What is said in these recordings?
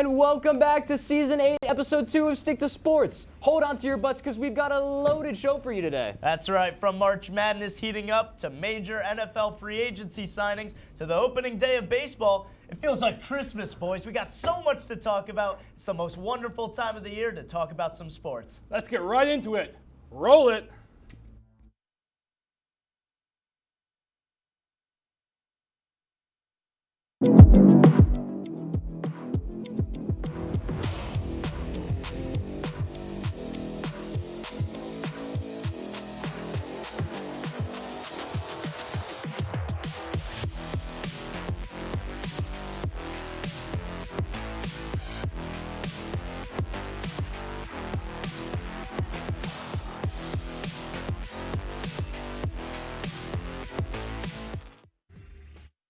And welcome back to Season 8, Episode 2 of Stick to Sports. Hold on to your butts because we've got a loaded show for you today. That's right, from March Madness heating up to major NFL free agency signings to the opening day of baseball. It feels like Christmas, boys. We got so much to talk about. It's the most wonderful time of the year to talk about some sports. Let's get right into it. Roll it.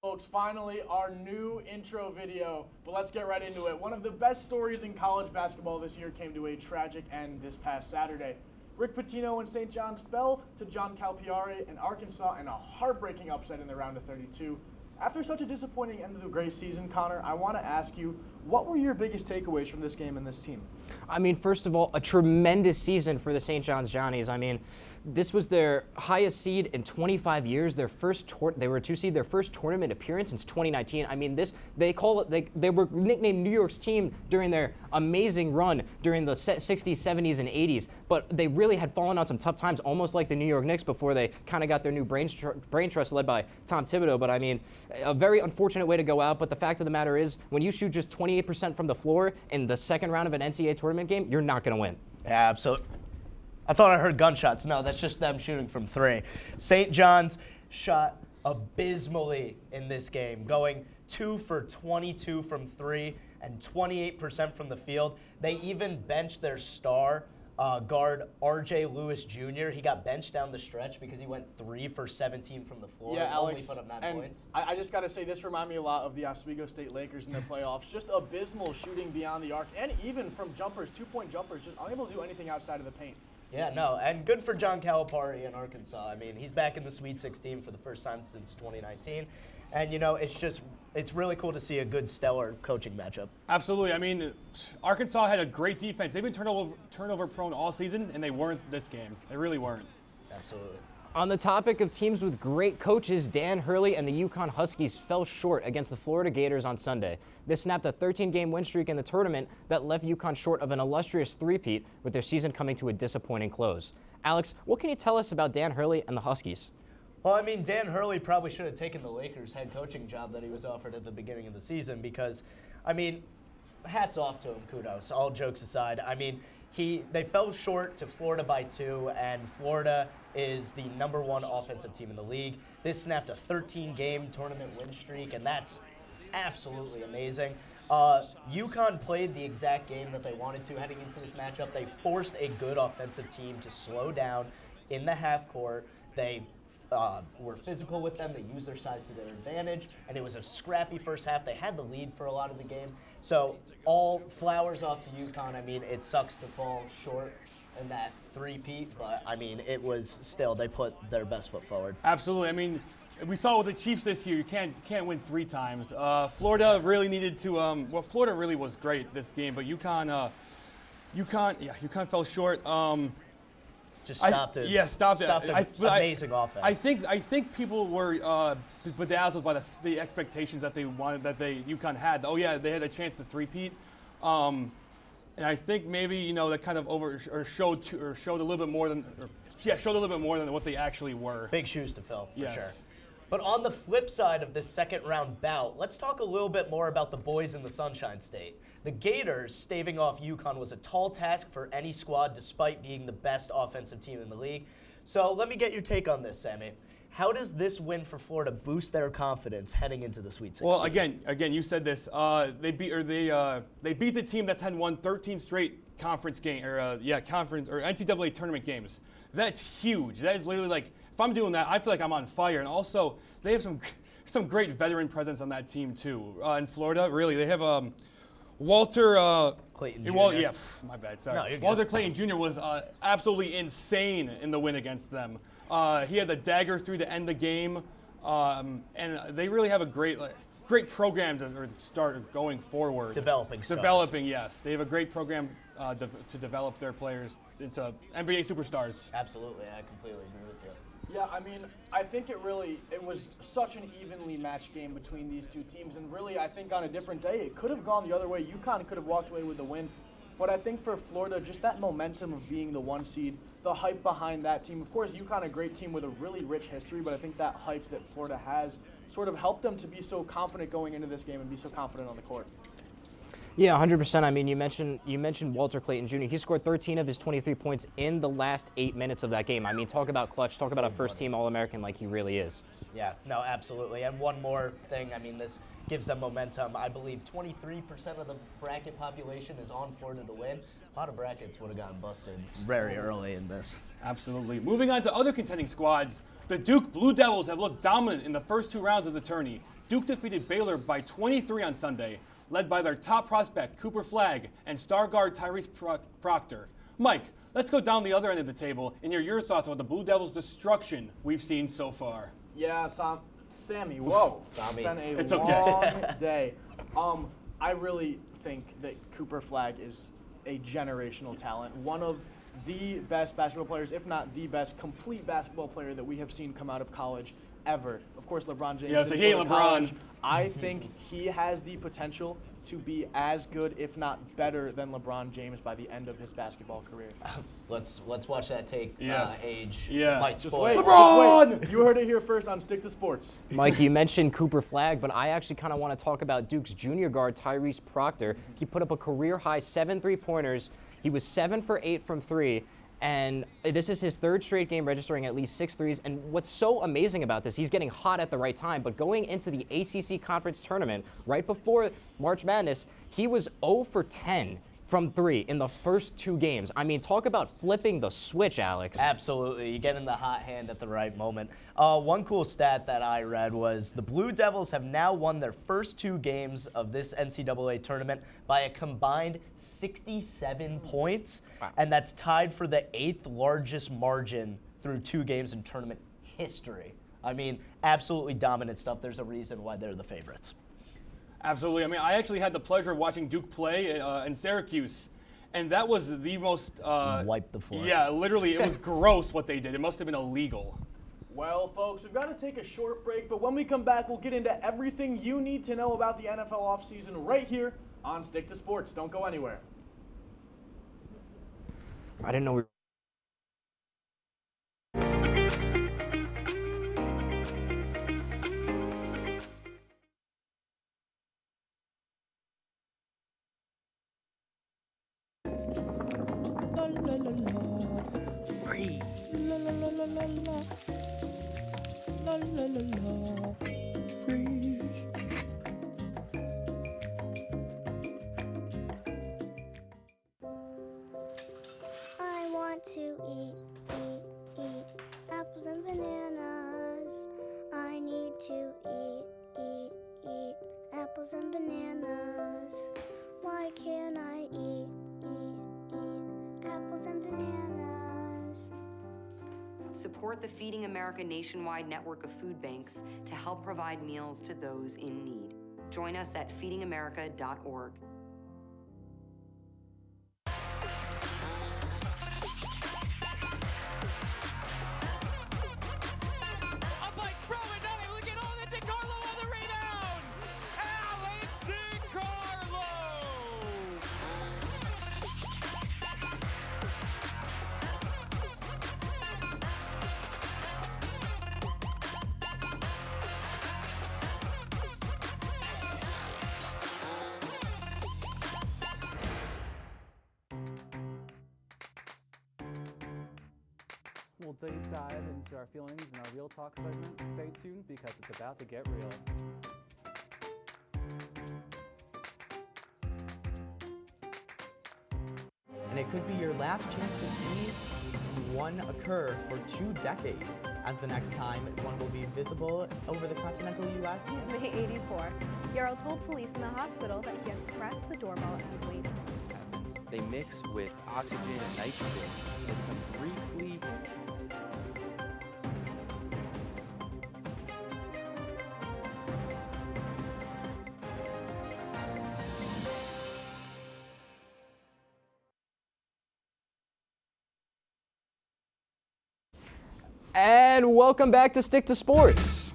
Folks, finally our new intro video, but let's get right into it. One of the best stories in college basketball this year came to a tragic end this past Saturday. Rick Pitino and St. John's fell to John Calipari and Arkansas in a heartbreaking upset in the round of 32. After such a disappointing end of the Gray season, Connor, I want to ask you, what were your biggest takeaways from this game and this team? I mean, first of all, a tremendous season for the St. John's Johnnies. I mean, this was their highest seed in 25 years. Their first they were a 2 seed, their first tournament appearance since 2019. I mean, they were nicknamed New York's team during their amazing run during the 60s, 70s, and 80s. But they really had fallen on some tough times, almost like the New York Knicks before they kind of got their new brain trust led by Tom Thibodeau. But I mean, a very unfortunate way to go out. But the fact of the matter is, when you shoot just 28% from the floor in the second round of an NCAA tournament game, you're not going to win. Yeah, absolutely. I thought I heard gunshots. No, that's just them shooting from three. St. John's shot abysmally in this game, going 2 for 22 from three and 28% from the field. They even benched their star guard, R.J. Lewis Jr. He got benched down the stretch because he went 3 for 17 from the floor. Yeah, Alex, only put up 9 points. I just got to say, this reminded me a lot of the Oswego State Lakers in their playoffs. Just abysmal shooting beyond the arc, and even from jumpers, 2-point jumpers, just unable to do anything outside of the paint. Yeah, no, and good for John Calipari in Arkansas. I mean, he's back in the Sweet 16 for the first time since 2019. And, you know, it's really cool to see a good, stellar coaching matchup. Absolutely. I mean, Arkansas had a great defense. They've been turnover prone all season, and they weren't this game. They really weren't. Absolutely. On the topic of teams with great coaches, Dan Hurley and the UConn Huskies fell short against the Florida Gators on Sunday. This snapped a 13-game win streak in the tournament that left UConn short of an illustrious three-peat, with their season coming to a disappointing close. Alex, what can you tell us about Dan Hurley and the Huskies? Well, I mean, Dan Hurley probably should have taken the Lakers head coaching job that he was offered at the beginning of the season because, I mean, hats off to him, kudos, all jokes aside. I mean, they fell short to Florida by 2, and Florida is the #1 offensive team in the league. This snapped a 13-game tournament win streak, and that's absolutely amazing. UConn played the exact game that they wanted to heading into this matchup. They forced a good offensive team to slow down in the half court. They were physical with them. They used their size to their advantage, and it was a scrappy first half. They had the lead for a lot of the game. So all flowers off to UConn. I mean, it sucks to fall short in that three-peat, but, I mean, it was still, they put their best foot forward. Absolutely. I mean, we saw with the Chiefs this year, you can't win 3 times. Florida really needed to, Florida really was great this game, but UConn fell short. Just stopped it. Yeah, stopped it. Amazing offense. I think people were bedazzled by the expectations that UConn had. Oh yeah, they had a chance to three-peat, and I think maybe that kind of showed a little bit more than what they actually were. Big shoes to fill, for yes. sure. But on the flip side of this second round bout, let's talk a little bit more about the boys in the Sunshine State. The Gators staving off UConn was a tall task for any squad despite being the best offensive team in the league. So let me get your take on this, Sammy. How does this win for Florida boost their confidence heading into the Sweet 16? Well, again, you said this. They beat the team that's had won 13 straight conference NCAA tournament games. That's huge. That is literally like, if I'm doing that, I feel like I'm on fire. And also, they have some great veteran presence on that team too. In Florida, really, they have Walter Clayton Jr. My bad. Sorry. No, Walter Clayton Jr. was absolutely insane in the win against them. He had the dagger through to end the game, and they really have a great. great program to start going forward. Developing stars. Developing, yes. They have a great program to develop their players into NBA superstars. Absolutely, I completely agree with you. Yeah, I mean, I think it was such an evenly matched game between these two teams, and really, I think on a different day, it could have gone the other way. UConn could have walked away with the win, but I think for Florida, just that momentum of being the 1 seed, the hype behind that team. Of course, UConn, a great team with a really rich history, but I think that hype that Florida has sort of helped them to be so confident going into this game and be so confident on the court. Yeah, 100%. I mean, you mentioned Walter Clayton Jr. He scored 13 of his 23 points in the last 8 minutes of that game. I mean, talk about clutch, talk about a first-team All-American like he really is. Yeah, no, absolutely. And one more thing, I mean, this gives them momentum. I believe 23% of the bracket population is on Florida to win. A lot of brackets would have gotten busted very early in this. Absolutely. Moving on to other contending squads, the Duke Blue Devils have looked dominant in the first 2 rounds of the tourney. Duke defeated Baylor by 23 on Sunday, led by their top prospect, Cooper Flagg, and star guard Tyrese Proctor. Mike, let's go down the other end of the table and hear your thoughts about the Blue Devils' destruction we've seen so far. Yeah, Sammy, whoa. Sammy. It's been a long day. I really think that Cooper Flagg is a generational talent. One of the best basketball players, if not the best, complete basketball player that we have seen come out of college ever. Of course, LeBron James. Yeah, so he ain't LeBron. I think he has the potential to be as good, if not better, than LeBron James by the end of his basketball career. Let's watch that take age. Yeah. Might Just spoil wait. it. LeBron! Just wait. You heard it here first on Stick to Sports. Mike, you mentioned Cooper Flagg, but I actually kind of want to talk about Duke's junior guard, Tyrese Proctor. He put up a career-high 7 3-pointers. He was 7 for 8 from 3. And this is his 3rd straight game registering at least 6 threes. And what's so amazing about this, he's getting hot at the right time, but going into the ACC Conference Tournament right before March Madness, he was 0 for 10 from 3 in the first 2 games. I mean, talk about flipping the switch, Alex. Absolutely. You get in the hot hand at the right moment. One cool stat that I read was the Blue Devils have now won their first 2 games of this NCAA tournament by a combined 67 points, and that's tied for the 8th largest margin through 2 games in tournament history. I mean, absolutely dominant stuff. There's a reason why they're the favorites. Absolutely. I mean, I actually had the pleasure of watching Duke play in Syracuse, and that was the most... Wipe the floor. Yeah, literally, it was gross what they did. It must have been illegal. Well, folks, we've got to take a short break, but when we come back, we'll get into everything you need to know about the NFL offseason right here on Stick to Sports. Don't go anywhere. I didn't know we I want to eat apples and bananas. I need to eat apples and bananas. Why can't I eat apples and bananas? Support the Feeding America nationwide network of food banks to help provide meals to those in need. Join us at feedingamerica.org. We'll deep dive into our feelings in our Real Talk segment. Stay tuned because it's about to get real. And it could be your last chance to see one occur for 2 decades, as the next time one will be visible over the continental U.S. He's May 84. Yarrow told police in the hospital that he had pressed the doorbell and waited. They mix with oxygen and nitrogen that can briefly And welcome back to Stick to Sports.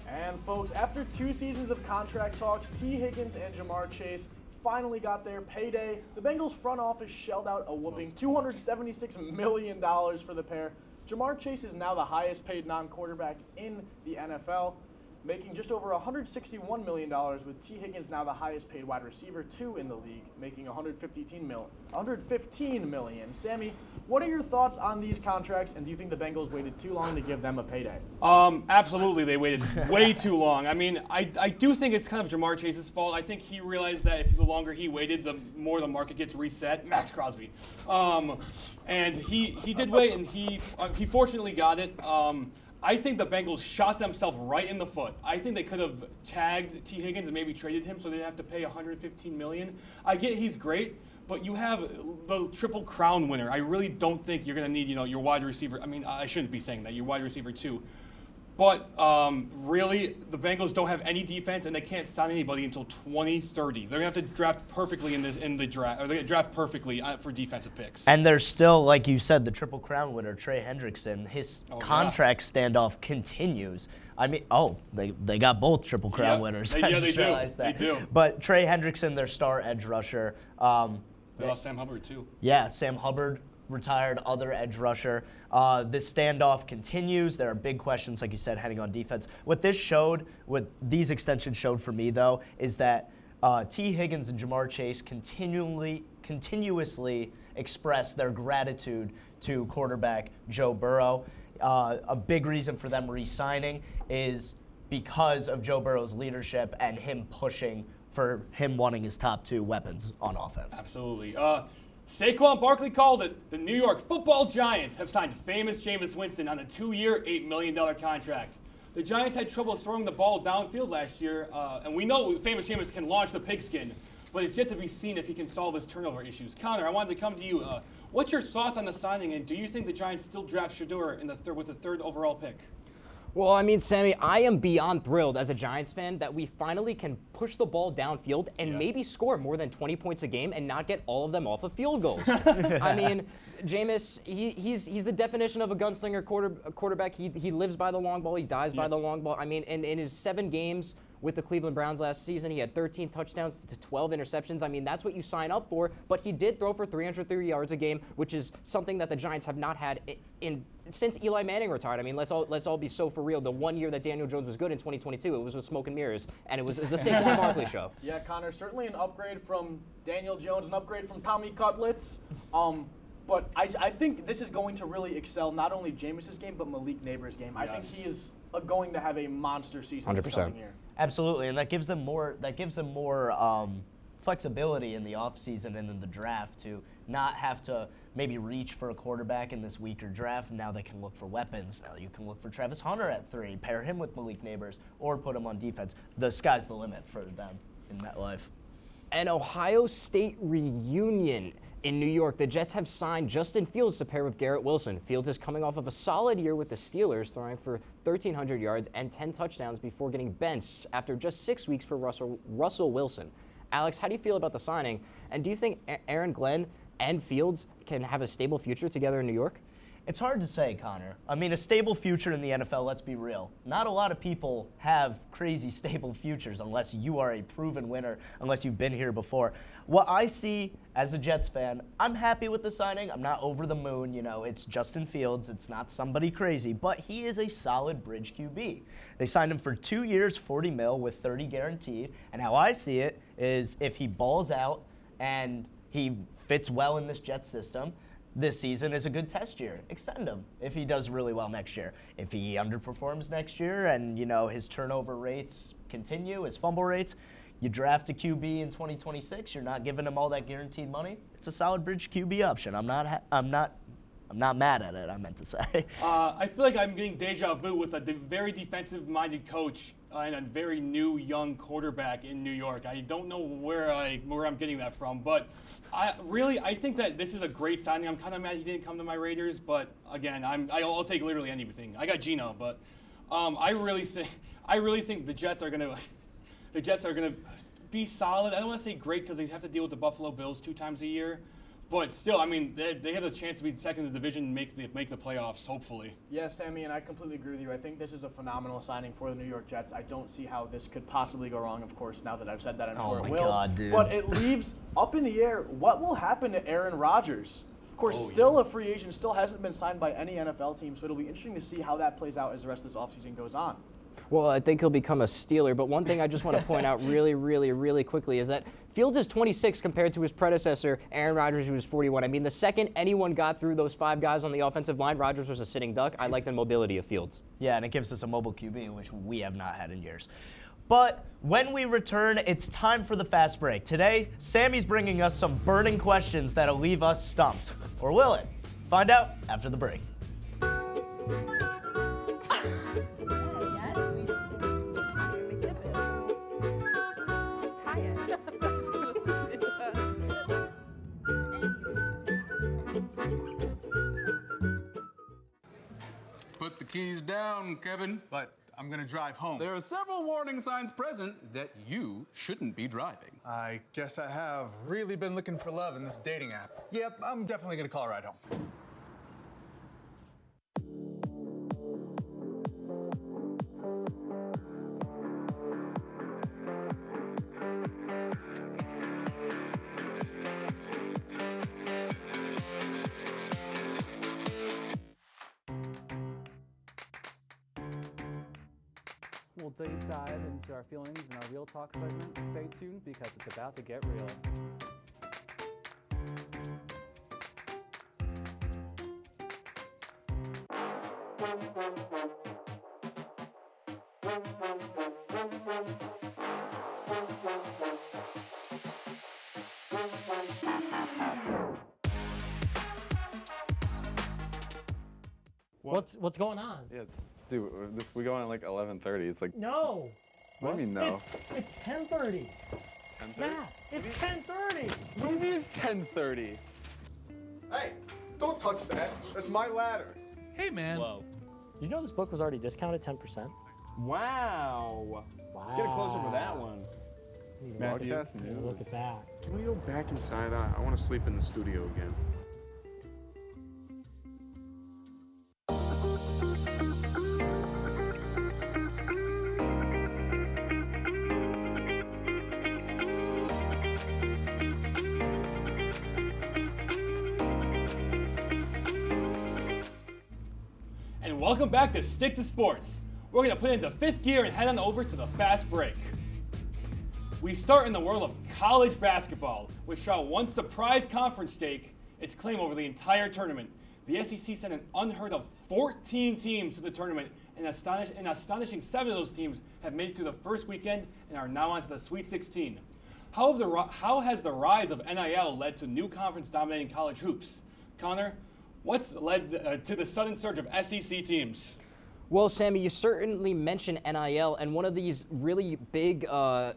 And folks, after 2 seasons of contract talks, T. Higgins and Jamar Chase finally got their payday. The Bengals front office shelled out a whooping $276 million for the pair. Jamar Chase is now the highest paid non-quarterback in the NFL, making just over $161 million, with T. Higgins now the highest paid wide receiver too in the league, making $115 million. Sammy, what are your thoughts on these contracts, and do you think the Bengals waited too long to give them a payday? Absolutely, they waited way too long. I mean, I do think it's kind of Jamar Chase's fault. I think he realized that if the longer he waited, the more the market gets reset. Max Crosby. And he did wait, and he fortunately got it. I think the Bengals shot themselves right in the foot. I think they could have tagged T. Higgins and maybe traded him so they didn't have to pay $115 million. I get he's great, but you have the Triple Crown winner. I really don't think you're going to need, your wide receiver. I mean, I shouldn't be saying that. Your wide receiver too. But really, the Bengals don't have any defense, and they can't sign anybody until 2030. They're going to have to draft perfectly in the draft, or they're going to draft perfectly for defensive picks. And there's still, like you said, the Triple Crown winner, Trey Hendrickson. His contract standoff continues. I mean, they got both Triple Crown winners. Yeah, they do. They do. But Trey Hendrickson, their star edge rusher. They lost Sam Hubbard, too. Yeah, Sam Hubbard, retired other edge rusher. This standoff continues. There are big questions, like you said, heading on defense. What these extensions showed for me, though, is that T. Higgins and Jamar Chase continuously express their gratitude to quarterback Joe Burrow. A big reason for them re-signing is because of Joe Burrow's leadership and him pushing for him wanting his top 2 weapons on offense. Absolutely. Saquon Barkley called it. The New York Football Giants have signed famous Jameis Winston on a 2-year, $8 million contract. The Giants had trouble throwing the ball downfield last year, and we know famous Jameis can launch the pigskin, but it's yet to be seen if he can solve his turnover issues. Connor, I wanted to come to you. What's your thoughts on the signing, and do you think the Giants still draft Shedeur with the 3rd overall pick? Well, I mean, Sammy, I am beyond thrilled as a Giants fan that we finally can push the ball downfield and maybe score more than 20 points a game and not get all of them off of field goals. I mean, Jameis, he's the definition of a gunslinger quarterback. He lives by the long ball. He dies by the long ball. I mean, in his 7 games with the Cleveland Browns last season, he had 13 touchdowns to 12 interceptions. I mean, that's what you sign up for. But he did throw for 330 yards a game, which is something that the Giants have not had since Eli Manning retired. I mean, let's all be so for real. The 1 year that Daniel Jones was good in 2022, it was with smoke and mirrors, and it was the Saquon Barkley show. Yeah, Connor, certainly an upgrade from Daniel Jones, an upgrade from Tommy Cutlets. But I think this is going to really excel not only Jameis's game, but Malik Neighbors' game. I think he is going to have a monster season 100%. this coming year. Absolutely, and that gives them more flexibility in the offseason and in the draft to not have to maybe reach for a quarterback in this weaker draft. Now they can look for weapons. Now you can look for Travis Hunter at 3, pair him with Malik Neighbors, or put him on defense. The sky's the limit for them in MetLife. An Ohio State reunion in New York. The Jets have signed Justin Fields to pair with Garrett Wilson. Fields is coming off of a solid year with the Steelers, throwing for 1,300 yards and 10 touchdowns before getting benched after just 6 weeks for Russell Wilson. Alex, how do you feel about the signing? And do you think Aaron Glenn and Fields can have a stable future together in New York? It's hard to say, Connor. I mean, a stable future in the NFL, let's be real. Not a lot of people have crazy stable futures unless you are a proven winner, unless you've been here before. What I see as a Jets fan, I'm happy with the signing. I'm not over the moon. It's Justin Fields. It's not somebody crazy, but he is a solid bridge QB. They signed him for 2 years, $40 million with 30 guaranteed. And how I see it is if he balls out and he fits well in this Jets system, this season is a good test year. Extend him if he does really well next year. If he underperforms next year and, his turnover rates continue, his fumble rates, you draft a QB in 2026, you're not giving him all that guaranteed money. It's a solid bridge QB option. I'm not mad at it, I meant to say. I feel like I'm getting deja vu with a very defensive-minded coach and a very new young quarterback in New York. I don't know where I'm getting that from, but I think that this is a great signing. I'm kind of mad he didn't come to my Raiders, but again, I'll take literally anything. I got Geno, but I really think the Jets are gonna be solid. I don't want to say great because they have to deal with the Buffalo Bills 2 times a year, But still, I mean, they have a chance to be second in the division and make the playoffs, hopefully. Yeah, Sammy, and I completely agree with you. I think this is a phenomenal signing for the New York Jets. I don't see how this could possibly go wrong, of course, now that I've said that, I'm sure it will. God, dude. But it leaves up in the air what will happen to Aaron Rodgers. Of course, still a free agent, still hasn't been signed by any NFL team, so it'll be interesting to see how that plays out as the rest of this offseason goes on. Well, I think he'll become a Steeler, but one thing I just want to point out really quickly is that Fields is 26 compared to his predecessor, Aaron Rodgers, who was 41. I mean, the second anyone got through those 5 guys on the offensive line, Rodgers was a sitting duck. I like the mobility of Fields. Yeah, and it gives us a mobile QB, which we have not had in years. But when we return, it's time for the fast break. Today, Sammy's bringing us some burning questions that'll leave us stumped. Or will it? Find out after the break. Put the keys down, Kevin. But I'm gonna drive home. There are several warning signs present that you shouldn't be driving. I guess I have really been looking for love in this dating app. Yep, I'm definitely gonna call a ride home. We'll deep dive into our feelings in our Real Talk segment. Stay tuned because it's about to get real. What's going on? Yeah, dude, we go on at like 11:30. It's like No. What do you mean no? It's 10:30. 10:30? Matt, it's 10:30. What do you mean it's 10:30? Hey, don't touch that. That's my ladder. Hey, man. Whoa. You know this book was already discounted 10%? Wow. Get a closer to that one. Broadcast news. Look at that. Can we go back inside? I want to sleep in the studio again. And welcome back to Stick to Sports. We're going to put it into 5th gear and head on over to the fast break. We start in the world of college basketball, which saw one surprise conference stake its claim over the entire tournament. The SEC sent an unheard of 14 teams to the tournament, and an astonishing 7 of those teams have made it to the first weekend and are now on to the Sweet 16. How has the rise of NIL led to new conference dominating college hoops? Connor, what's led to the sudden surge of SEC teams? Well, Sammy, you certainly mentioned NIL, and one of these really big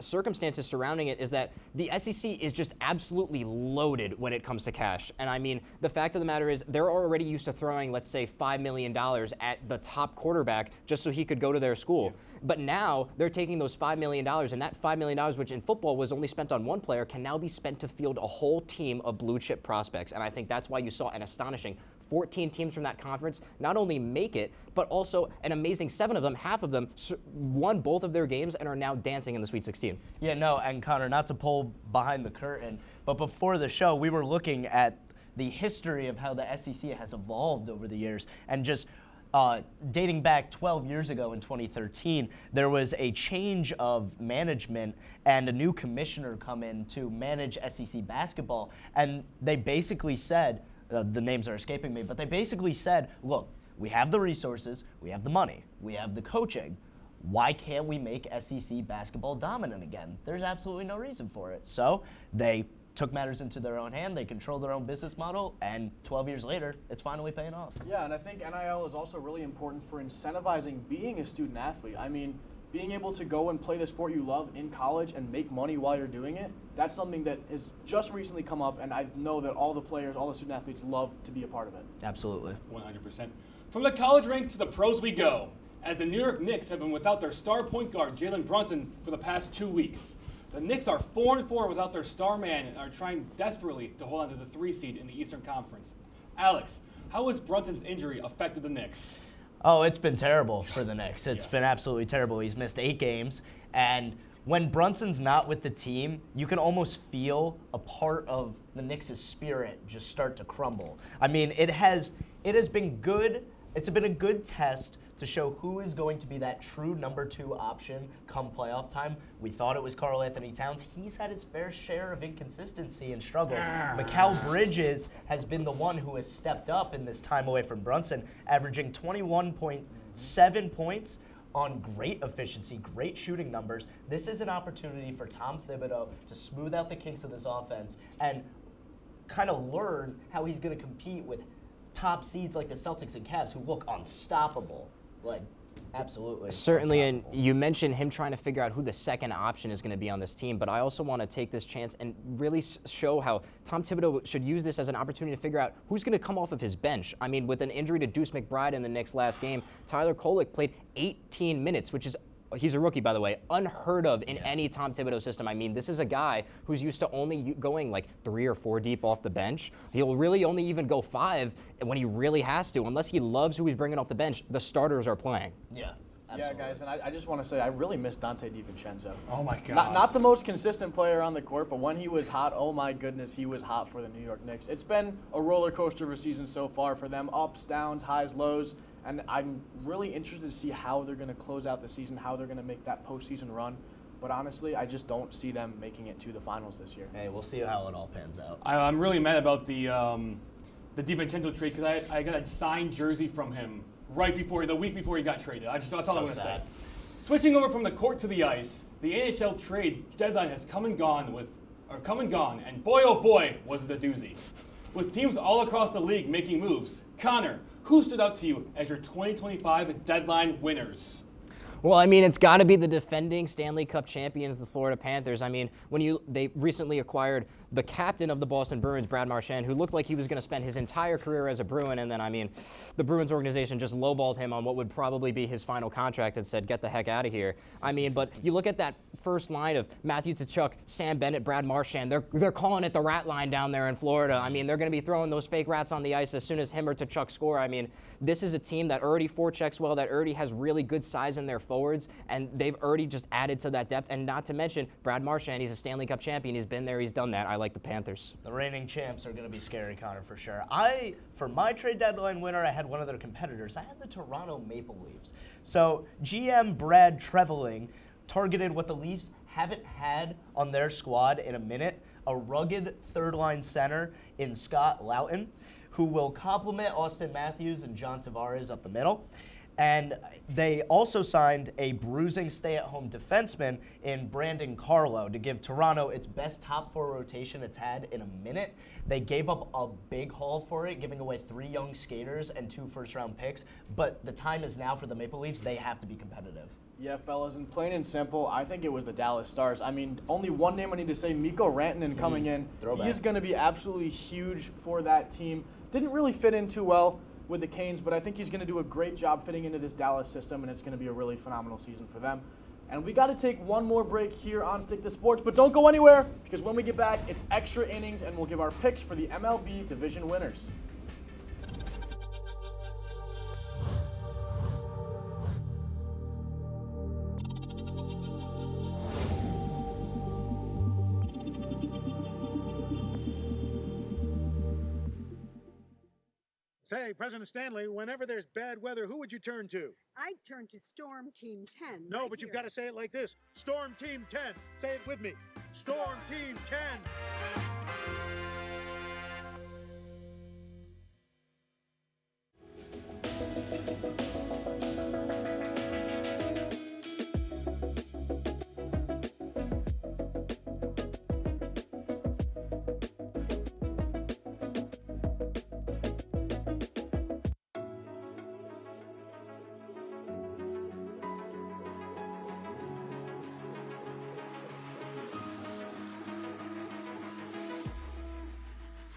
circumstances surrounding it is that the SEC is just absolutely loaded when it comes to cash. And I mean, the fact of the matter is they're already used to throwing, let's say, $5 million at the top quarterback just so he could go to their school. But now they're taking those $5 million, and that $5 million, which in football was only spent on one player, can now be spent to field a whole team of blue chip prospects. And I think that's why you saw an astonishing 14 teams from that conference not only make it, but also an amazing 7 of them, half of them, won both of their games and are now dancing in the Sweet 16. Yeah, no, and Connor, not to pull behind the curtain, but before the show, we were looking at the history of how the SEC has evolved over the years, and just dating back 12 years ago in 2013, there was a change of management and a new commissioner come in to manage SEC basketball, and they basically said, the names are escaping me, but they basically said, look, we have the resources, we have the money, we have the coaching. Why can't we make SEC basketball dominant again? There's absolutely no reason for it. So they took matters into their own hand, they controlled their own business model, and 12 years later, it's finally paying off. Yeah, and I think NIL is also really important for incentivizing being a student athlete. I mean, being able to go and play the sport you love in college and make money while you're doing it, that's something that has just recently come up, and I know that all the players, all the student athletes love to be a part of it. Absolutely. 100%. From the college ranks to the pros we go, as the New York Knicks have been without their star point guard, Jalen Brunson, for the past 2 weeks. The Knicks are 4-4 without their star man and are trying desperately to hold on to the 3 seed in the Eastern Conference. Alex, how has Brunson's injury affected the Knicks? Oh, it's been terrible for the Knicks. It's been absolutely terrible. He's missed 8 games, and when Brunson's not with the team, you can almost feel a part of the Knicks' spirit just start to crumble. I mean, it has been good. It's been a good test to show who is going to be that true number 2 option come playoff time. We thought it was Karl Anthony Towns. He's had his fair share of inconsistency and struggles. Mikal Bridges has been the one who has stepped up in this time away from Brunson, averaging 21.7 points on great efficiency, great shooting numbers. This is an opportunity for Tom Thibodeau to smooth out the kinks of this offense and kind of learn how he's going to compete with top seeds like the Celtics and Cavs who look unstoppable. Like, absolutely. Certainly, and you mentioned him trying to figure out who the second option is going to be on this team, but I also want to take this chance and really show how Tom Thibodeau should use this as an opportunity to figure out who's going to come off of his bench. I mean, with an injury to Deuce McBride in the Knicks last game, Tyler Kolek played 18 minutes, which is, he's a rookie, by the way, unheard of in any Tom Thibodeau system. I mean, this is a guy who's used to only going like 3 or 4 deep off the bench. He'll really only even go 5 when he really has to, unless he loves who he's bringing off the bench. The starters are playing. Yeah. Absolutely. Yeah, guys, and I just want to say I really miss Dante DiVincenzo. Oh, my God. Not the most consistent player on the court, but when he was hot, oh, my goodness, he was hot for the New York Knicks. It's been a roller coaster of a season so far for them, ups, downs, highs, lows, and I'm really interested to see how they're going to close out the season, how they're going to make that postseason run. But honestly, I just don't see them making it to the finals this year. Hey, we'll see how it all pans out. I'm really mad about the DiVincenzo trade because I got a signed jersey from him the week before he got traded. That's all I'm going to say. Switching over from the court to the ice, the NHL trade deadline has come and gone, and boy, oh boy, was it a doozy. With teams all across the league making moves, Connor, who stood out to you as your 2025 deadline winners? Well, I mean, it's got to be the defending Stanley Cup champions, the Florida Panthers. I mean, they recently acquired the captain of the Boston Bruins, Brad Marchand, who looked like he was going to spend his entire career as a Bruin, and then, I mean, the Bruins organization just lowballed him on what would probably be his final contract and said, get the heck out of here. I mean, but you look at that first line of Matthew Tkachuk, Sam Bennett, Brad Marchand, they're calling it the rat line down there in Florida. I mean, they're going to be throwing those fake rats on the ice as soon as him or Tkachuk score. I mean, this is a team that already forechecks well, that already has really good size in their forwards, and they've already just added to that depth. And not to mention, Brad Marchand, he's a Stanley Cup champion. He's been there, he's done that. I like the Panthers. The reigning champs are going to be scary, Connor, for sure. For my trade deadline winner, I had one of their competitors. I had the Toronto Maple Leafs. So GM Brad Treveling targeted what the Leafs haven't had on their squad in a minute, a rugged third-line center in Scott Loughton, who will complement Austin Matthews and John Tavares up the middle. And they also signed a bruising stay-at-home defenseman in Brandon Carlo to give Toronto its best top-4 rotation it's had in a minute. They gave up a big haul for it, giving away 3 young skaters and 2 first-round picks. But the time is now for the Maple Leafs. They have to be competitive. Yeah, fellas, and plain and simple, I think it was the Dallas Stars. I mean, only one name I need to say, Mikko Rantanen coming in. Throwback. He's going to be absolutely huge for that team. Didn't really fit in too well with the Canes, but I think he's going to do a great job fitting into this Dallas system, and it's going to be a really phenomenal season for them. And we got to take one more break here on Stick to Sports, but don't go anywhere, because when we get back, it's extra innings, and we'll give our picks for the MLB division winners. Say, President Stanley, whenever there's bad weather, who would you turn to? I'd turn to Storm Team 10. No, right but you've here. got to say it like this. Storm Team 10. Say it with me. Storm Team 10.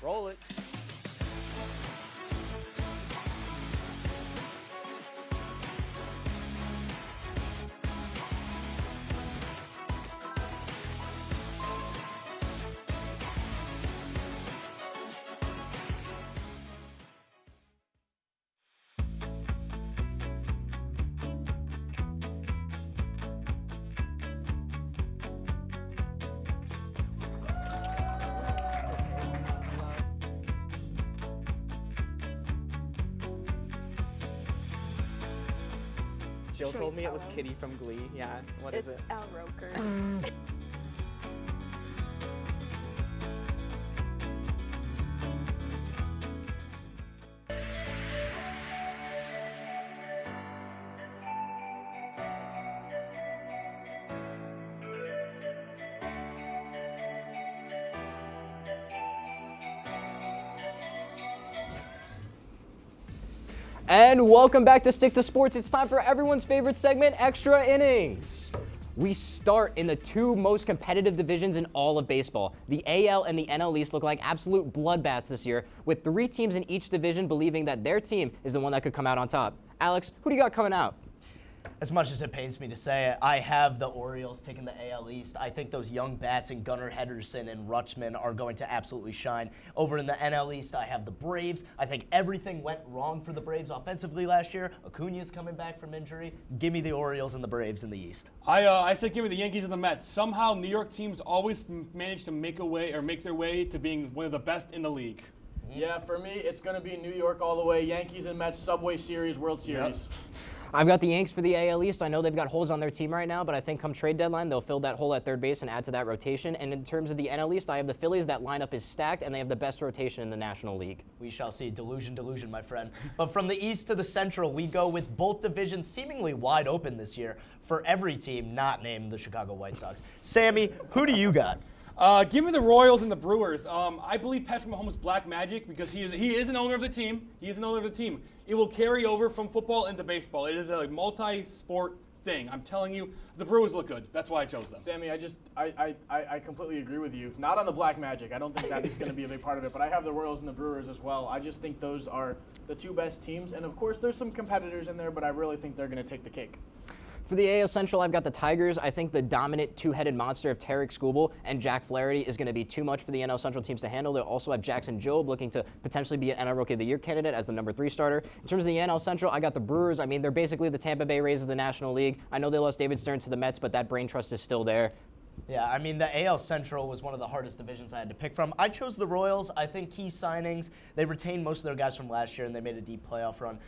Roll it. Jill Should we told me it tell was him? Kitty from Glee. Yeah, what is it? Al Roker. And welcome back to Stick to Sports. It's time for everyone's favorite segment, Extra Innings. We start in the two most competitive divisions in all of baseball. The AL and the NL East look like absolute bloodbaths this year, with 3 teams in each division believing that their team is the one that could come out on top. Alex, who do you got coming out? As much as it pains me to say it, I have the Orioles taking the AL East. I think those young bats in Gunnar Henderson and Rutschman are going to absolutely shine. Over in the NL East, I have the Braves. I think everything went wrong for the Braves offensively last year. Acuna's coming back from injury. Give me the Orioles and the Braves in the East. I said give me the Yankees and the Mets. Somehow New York teams always manage to make their way to being one of the best in the league. Yeah, for me, it's going to be New York all the way. Yankees and Mets, Subway Series, World Series. Yep. I've got the Yanks for the AL East. I know they've got holes on their team right now, but I think come trade deadline, they'll fill that hole at third base and add to that rotation. And in terms of the NL East, I have the Phillies. That lineup is stacked, and they have the best rotation in the National League. We shall see. Delusion, delusion, my friend. But from the East to the Central, we go with both divisions seemingly wide open this year for every team not named the Chicago White Sox. Sammy, who do you got? Give me the Royals and the Brewers. I believe Patrick Mahomes' black magic because he is an owner of the team. He is an owner of the team. It will carry over from football into baseball. It is a multi-sport thing. I'm telling you, the Brewers look good. That's why I chose them. Sammy, I completely agree with you. Not on the black magic. I don't think that's going to be a big part of it, but I have the Royals and the Brewers as well. I just think those are the 2 best teams, and of course there's some competitors in there, but I really think they're going to take the cake. For the AL Central, I've got the Tigers. I think the dominant 2-headed monster of Tarek Skubal and Jack Flaherty is going to be too much for the NL Central teams to handle. They'll also have Jackson Jobe looking to potentially be an NL Rookie of the Year candidate as the number 3 starter. In terms of the NL Central, I got the Brewers. I mean, they're basically the Tampa Bay Rays of the National League. I know they lost David Stern to the Mets, but that brain trust is still there. Yeah, I mean, the AL Central was one of the hardest divisions I had to pick from. I chose the Royals. I think key signings, they retained most of their guys from last year, and they made a deep playoff run.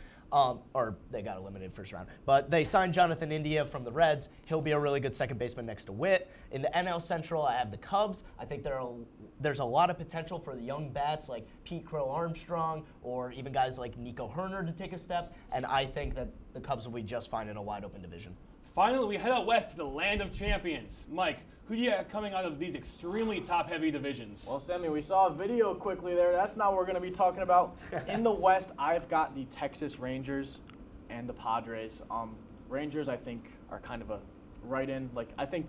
Or they got eliminated first round. But they signed Jonathan India from the Reds. He'll be a really good second baseman next to Witt. In the NL Central, I have the Cubs. I think there's a lot of potential for the young bats like Pete Crow Armstrong or even guys like Nico Herner to take a step. And I think that the Cubs will be just fine in a wide open division. Finally, we head out west to the land of champions. Mike, who do you have coming out of these extremely top-heavy divisions? Well, Sammy, we saw a video quickly there. That's not what we're going to be talking about. In the West, I've got the Texas Rangers and the Padres. Rangers, I think, are kind of a right-in. I think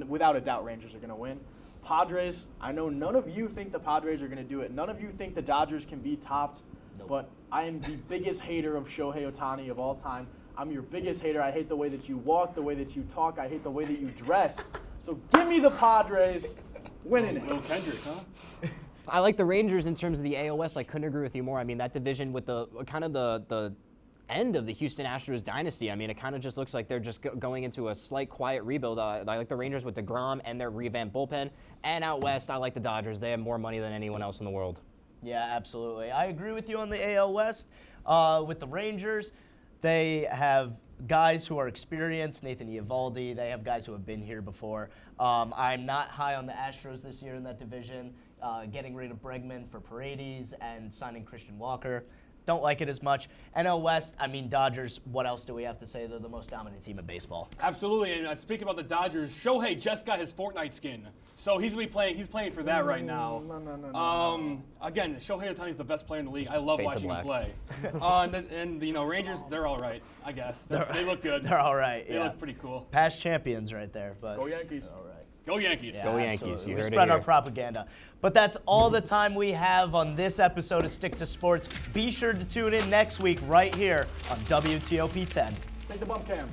without a doubt, Rangers are going to win. Padres, I know none of you think the Padres are going to do it. None of you think the Dodgers can be topped. Nope. But I am the biggest hater of Shohei Ohtani of all time. I'm your biggest hater. I hate the way that you walk, the way that you talk. I hate the way that you dress. So give me the Padres winning it. Will Kendrick, huh? I like the Rangers in terms of the AL West. I couldn't agree with you more. I mean, that division with the kind of the end of the Houston Astros dynasty. I mean, it kind of just looks like they're just going into a slight quiet rebuild. I like the Rangers with DeGrom and their revamped bullpen. And out West, I like the Dodgers. They have more money than anyone else in the world. Yeah, absolutely. I agree with you on the AL West. With the Rangers, they have guys who are experienced, Nathan Eovaldi. They have guys who have been here before. I'm not high on the Astros this year in that division. Getting rid of Bregman for Paredes and signing Christian Walker. Don't like it as much. NL West, I mean, Dodgers, what else do we have to say? They're the most dominant team in baseball. Absolutely, and speaking about the Dodgers, Shohei just got his Fortnite skin. So he's playing for that right now. No. Again, Shohei Ohtani is the best player in the league. I love Fade to watching him black. play. And Rangers, they're all right, I guess. They look good. They're all right, They look pretty cool. Past champions right there. But Go Yankees. all right. Go Yankees. Yeah, Go Yankees. absolutely. You We heard it spread our here. propaganda. But that's all the time we have on this episode of Stick to Sports. Be sure to tune in next week right here on WTOP 10. Take the bump cam.